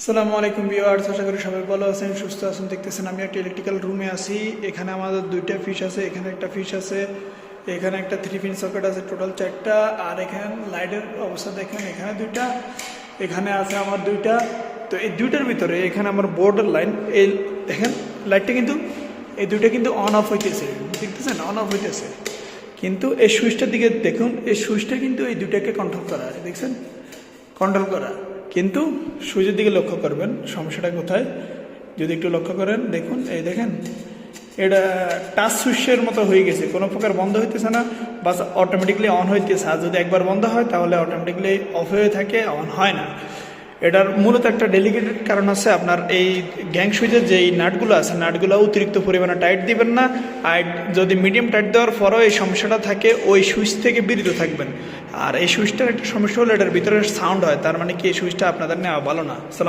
আসসালামু আলাইকুম ভিউয়ার্স, আশা করি সবাই ভালো আছেন, সুস্থ আছেন। দেখতেছেন আমি একটা ইলেকট্রিক্যাল রুমে আছি। এখানে আমাদের দুইটা ফিশ আছে, এখানে একটা ফিশ আছে, এখানে একটা 3 পিন সকেট আছে, টোটাল 4টা। আর এখানে লাইটের অবস্থা দেখেন, এখানে দুইটা, এখানে আছে আমার দুইটা। তো এই দুইটার ভিতরে এখানে আমার বোর্ডের লাইন, এই দেখেন লাইটটা কিন্তু এই দুইটা কিন্তু অন অফ হইতেছে, দেখতেছেন অন অফ হইতেছে। কিন্তু এই সুইচটার দিকে দেখুন, এই সুইচটা কিন্তু এই দুইটাকে কন্ট্রোল করা, দেখছেন কন্ট্রোল করা। কিন্তু সুইচের দিকে লক্ষ্য করবেন সমস্যাটা কোথায়, যদি একটু লক্ষ্য করেন দেখুন, এই দেখেন এটা টাচ সুইচের মতো হয়ে গেছে, কোনো প্রকার বন্ধ হইতেছে না, বাস অটোমেটিকলি অন হইতেছে। আর যদি একবার বন্ধ হয় তাহলে অটোমেটিকলি অফ হয়ে থাকে, অন হয় না। এটার মূলত একটা ডেলিকেটেড কারণ আছে, আপনার এই গ্যাং সুইচের যে নাটগুলো আছে, নাটগুলো অতিরিক্ত পরিমাণে টাইট দিবেন না। আর যদি মিডিয়াম টাইট দেওয়ার পরেও এই সমস্যাটা থাকে, ওই সুইচ থেকে বিরত থাকবেন। আর এই সুইচটার একটা সমস্যা হলো এটার ভিতরে সাউন্ড হয়, তার মানে কি এই সুইচটা আপনাদের নেওয়া ভালো না।